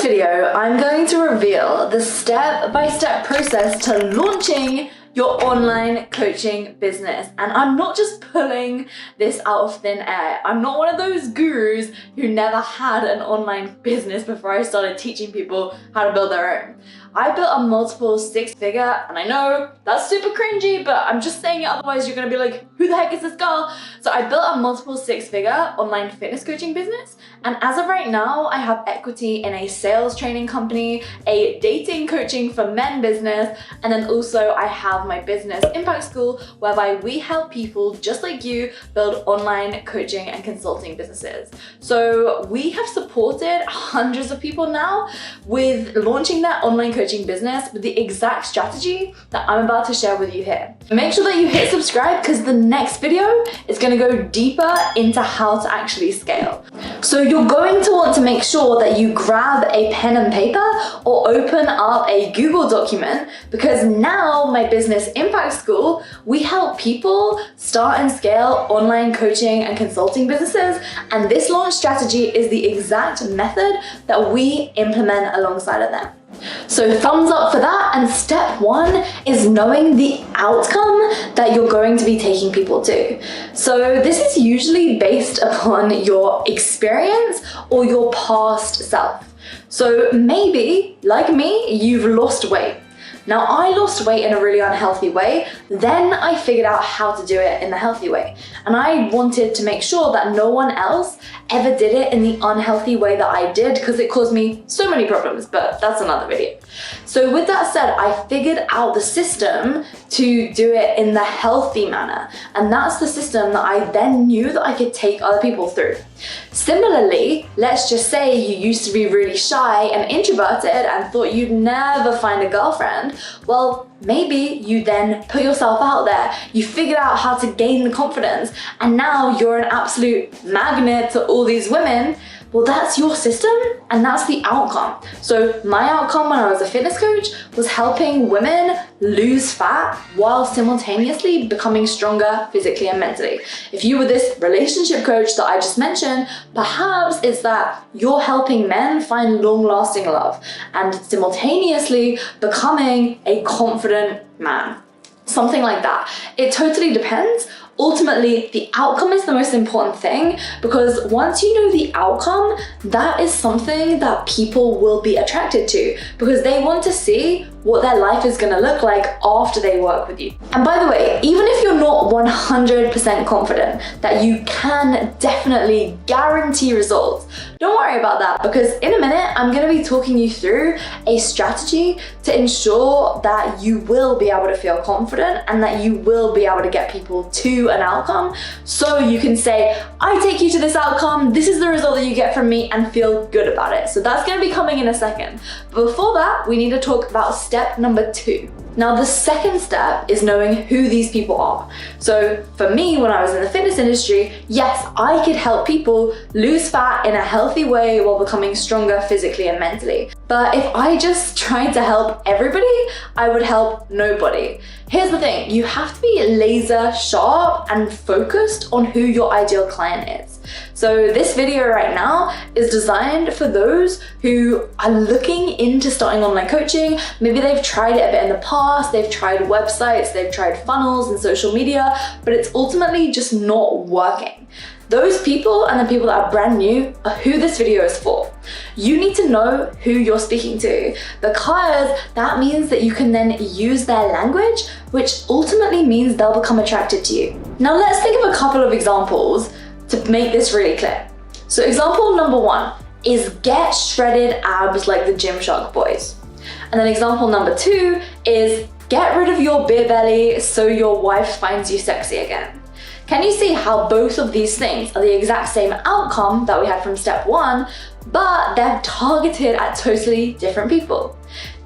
this video, I'm going to reveal the step-by-step process to launching your online coaching business. And I'm not just pulling this out of thin air. I'm not one of those gurus who never had an online business before I started teaching people how to build their own. I built a multiple six-figure, and I know that's super cringy, but I'm just saying it, otherwise you're gonna be like, who the heck is this girl? So I built a multiple six-figure online fitness coaching business, and as of right now, I have equity in a sales training company, a dating coaching for men business, and then also I have my business impact school, whereby we help people just like you build online coaching and consulting businesses. So we have supported hundreds of people now with launching their online coaching business with the exact strategy that I'm about to share with you here. Make sure that you hit subscribe because the next video is going to go deeper into how to actually scale. So you're going to want to make sure that you grab a pen and paper or open up a Google document, because now my business impact school, we help people start and scale online coaching and consulting businesses, and this launch strategy is the exact method that we implement alongside of them. So thumbs up for that, and step one is knowing the outcome that you're going to be taking people to. So this is usually based upon your experience or your past self. So maybe, like me, you've lost weight. Now, I lost weight in a really unhealthy way, then I figured out how to do it in the healthy way. And I wanted to make sure that no one else ever did it in the unhealthy way that I did, because it caused me so many problems, but that's another video. So with that said, I figured out the system to do it in the healthy manner. And that's the system that I then knew that I could take other people through. Similarly, let's just say you used to be really shy and introverted and thought you'd never find a girlfriend. Well, maybe you then put yourself out there, you figured out how to gain the confidence, and now you're an absolute magnet to all these women. Well, that's your system and that's the outcome. So my outcome when I was a fitness coach was helping women lose fat while simultaneously becoming stronger physically and mentally. If you were this relationship coach that I just mentioned, perhaps it's that you're helping men find long-lasting love and simultaneously becoming a confident man. Something like that. It totally depends. Ultimately, the outcome is the most important thing, because once you know the outcome, that is something that people will be attracted to, because they want to see what their life is going to look like after they work with you. And by the way, even if you're not 100% confident that you can definitely guarantee results, don't worry about that, because in a minute, I'm going to be talking you through a strategy to ensure that you will be able to feel confident and that you will be able to get people to an outcome, so you can say, I take you to this outcome, this is the result that you get from me, and feel good about it. So that's going to be coming in a second. But before that, we need to talk about step number 2. Now, the second step is knowing who these people are. So for me, when I was in the fitness industry, yes, I could help people lose fat in a healthy way while becoming stronger physically and mentally. But if I just tried to help everybody, I would help nobody. Here's the thing, you have to be laser sharp and focused on who your ideal client is. So this video right now is designed for those who are looking into starting online coaching. Maybe they've tried it a bit in the past, they've tried websites, they've tried funnels and social media, but it's ultimately just not working. Those people and the people that are brand new are who this video is for. You need to know who you're speaking to, because that means that you can then use their language, which ultimately means they'll become attracted to you. Now let's think of a couple of examples to make this really clear. So example number 1 is get shredded abs like the Gymshark boys. And then example number 2 is get rid of your beer belly so your wife finds you sexy again. Can you see how both of these things are the exact same outcome that we had from step 1, but they're targeted at totally different people?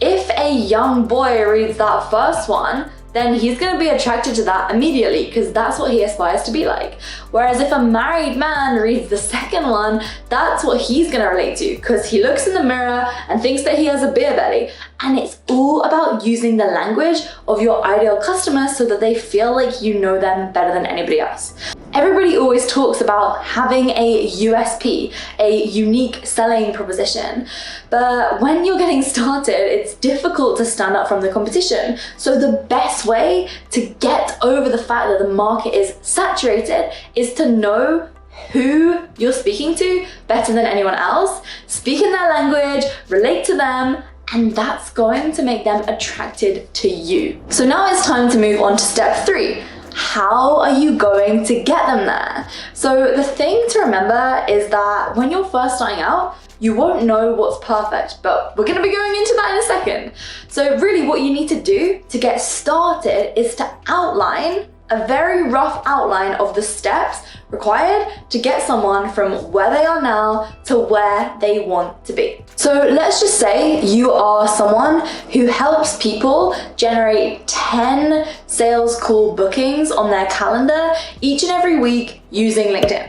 If a young boy reads that first one, then he's going to be attracted to that immediately, because that's what he aspires to be like. Whereas if a married man reads the second one, that's what he's going to relate to, because he looks in the mirror and thinks that he has a beer belly. And it's all about using the language of your ideal customer so that they feel like you know them better than anybody else. Everybody always talks about having a USP, a unique selling proposition. But when you're getting started, it's difficult to stand out from the competition. So the best way to get over the fact that the market is saturated is to know who you're speaking to better than anyone else, speak in their language, relate to them, and that's going to make them attracted to you. So now it's time to move on to step 3. How are you going to get them there? So the thing to remember is that when you're first starting out, you won't know what's perfect, but we're going to be going into that in a second. So really what you need to do to get started is to outline a very rough outline of the steps required to get someone from where they are now to where they want to be. So let's just say you are someone who helps people generate 10 sales call bookings on their calendar each and every week using LinkedIn.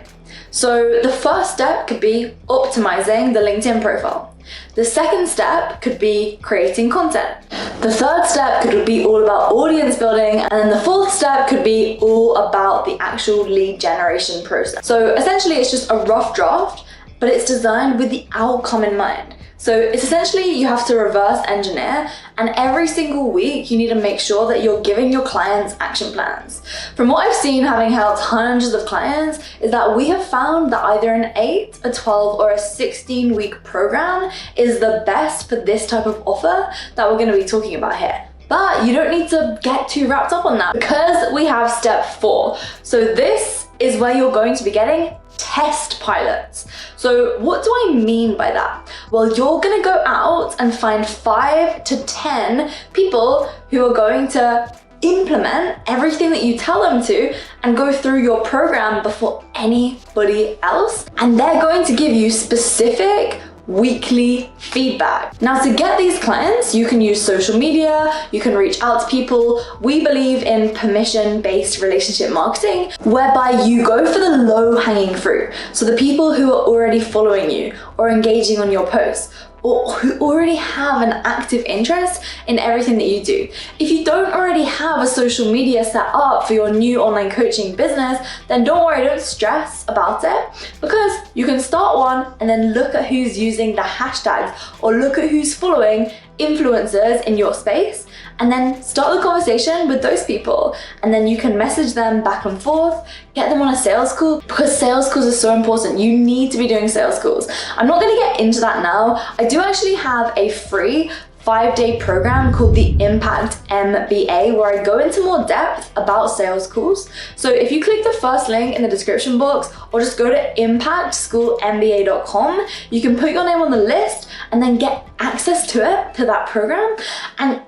So the first step could be optimizing the LinkedIn profile. The second step could be creating content. The third step could be all about audience building, and then the fourth step could be all about the actual lead generation process. So essentially it's just a rough draft, but it's designed with the outcome in mind. So it's essentially you have to reverse engineer, and every single week you need to make sure that you're giving your clients action plans. From what I've seen, having helped hundreds of clients, is that we have found that either an 8, a 12, or a 16-week program is the best for this type of offer that we're going to be talking about here. But you don't need to get too wrapped up on that, because we have step 4. So this is where you're going to be getting test pilots. So what do I mean by that? Well, you're gonna go out and find 5 to 10 people who are going to implement everything that you tell them to and go through your program before anybody else. And they're going to give you specific weekly feedback. Now, to get these clients, you can use social media, you can reach out to people. We believe in permission-based relationship marketing, whereby you go for the low-hanging fruit. So the people who are already following you or engaging on your posts, or who already have an active interest in everything that you do. If you don't already have a social media set up for your new online coaching business, then don't worry, don't stress about it, because you can start one and then look at who's using the hashtags or look at who's following influencers in your space, and then start the conversation with those people, and then you can message them back and forth, get them on a sales call, because sales calls are so important. You need to be doing sales calls. I'm not going to get into that now. I do actually have a free 5-day program called the Impact MBA, where I go into more depth about sales calls. So if you click the first link in the description box, or just go to impactschoolmba.com, you can put your name on the list and then get access to that program. And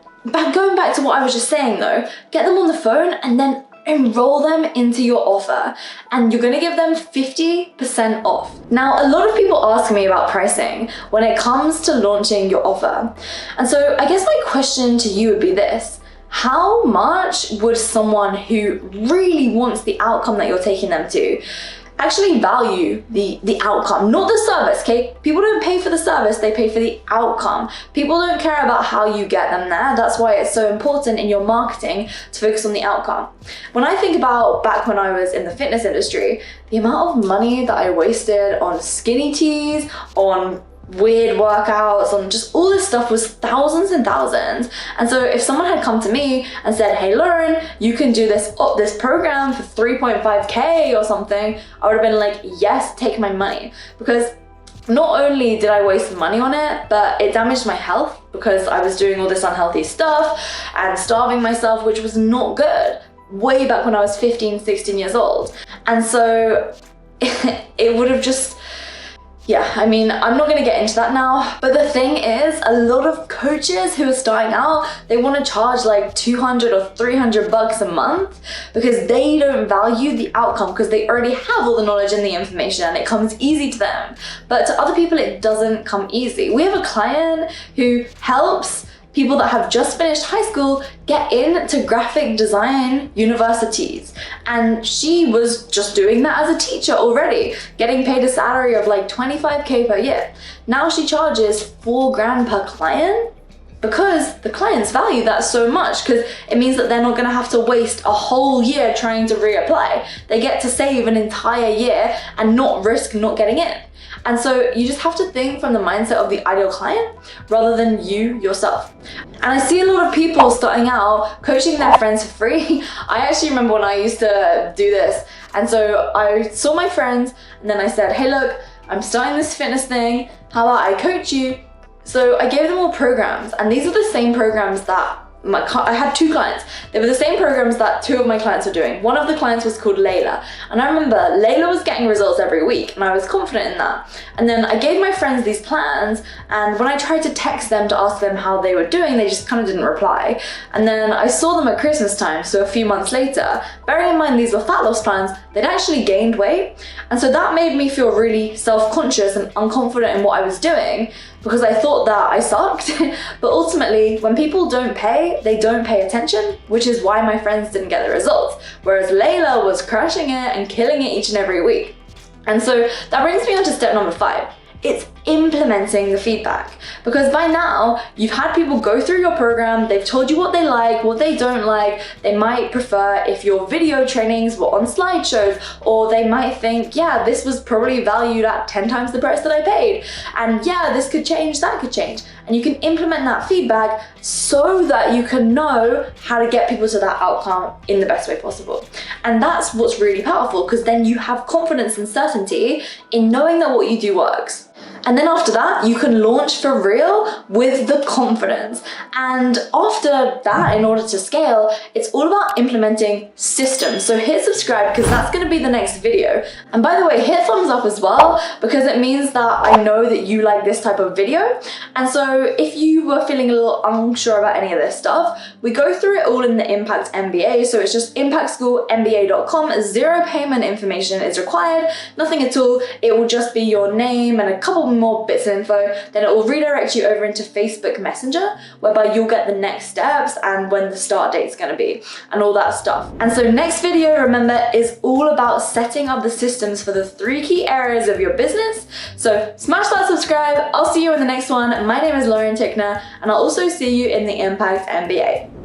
going back to what I was just saying though, get them on the phone and then enroll them into your offer, and you're gonna give them 50% off. Now, a lot of people ask me about pricing when it comes to launching your offer. And so I guess my question to you would be this: how much would someone who really wants the outcome that you're taking them to actually value the outcome, not the service, okay? People don't pay for the service, they pay for the outcome. People don't care about how you get them there. That's why it's so important in your marketing to focus on the outcome. When I think about back when I was in the fitness industry, the amount of money that I wasted on skinny teas, on weird workouts, on just all this stuff was thousands and thousands. And so if someone had come to me and said, hey Lauren, you can do this program for 3.5k or something, I would have been like, yes, take my money. Because not only did I waste money on it, but it damaged my health, because I was doing all this unhealthy stuff and starving myself, which was not good, way back when I was 15, 16 years old. And so it would have just, yeah, I mean, I'm not gonna get into that now, but the thing is, a lot of coaches who are starting out, they wanna charge like 200 or 300 bucks a month, because they don't value the outcome, because they already have all the knowledge and the information and it comes easy to them. But to other people, it doesn't come easy. We have a client who helps people that have just finished high school get into graphic design universities. And she was just doing that as a teacher already, getting paid a salary of like 25k per year. Now she charges $4,000 per client, because the clients value that so much, because it means that they're not going to have to waste a whole year trying to reapply. They get to save an entire year and not risk not getting in. And so you just have to think from the mindset of the ideal client rather than you yourself. And I see a lot of people starting out coaching their friends for free. I actually remember when I used to do this. And so I saw my friends and then I said, hey, look, I'm starting this fitness thing. How about I coach you? So I gave them all programs, and these are the same programs that I had 2 clients. They were the same programs that 2 of my clients were doing. One of the clients was called Layla. And I remember Layla was getting results every week and I was confident in that. And then I gave my friends these plans, and when I tried to text them to ask them how they were doing, they just kind of didn't reply. And then I saw them at Christmas time, so a few months later. Bearing in mind these were fat loss plans, they'd actually gained weight. And so that made me feel really self-conscious and unconfident in what I was doing, because I thought that I sucked. But ultimately, when people don't pay, they don't pay attention, which is why my friends didn't get the results. Whereas Layla was crushing it and killing it each and every week. And so that brings me on to step number 5. It's implementing the feedback. Because by now, you've had people go through your program, they've told you what they like, what they don't like. They might prefer if your video trainings were on slideshows, or they might think, yeah, this was probably valued at 10 times the price that I paid. And yeah, this could change, that could change. And you can implement that feedback so that you can know how to get people to that outcome in the best way possible. And that's what's really powerful, because then you have confidence and certainty in knowing that what you do works. And then after that, you can launch for real with the confidence. And after that, in order to scale, it's all about implementing systems. So hit subscribe, because that's going to be the next video. And by the way, hit thumbs up as well, because it means that I know that you like this type of video. And so if you were feeling a little unsure about any of this stuff, we go through it all in the Impact MBA. So it's just impactschoolmba.com. 0 payment information is required, nothing at all. It will just be your name and a couple more bits of info. Then it will redirect you over into Facebook Messenger, whereby you'll get the next steps and when the start date is going to be and all that stuff. And so next video, remember, is all about setting up the systems for the 3 key areas of your business. So smash that subscribe. I'll see you in the next one. My name is Lauren Tickner, and I'll also see you in the Impact MBA.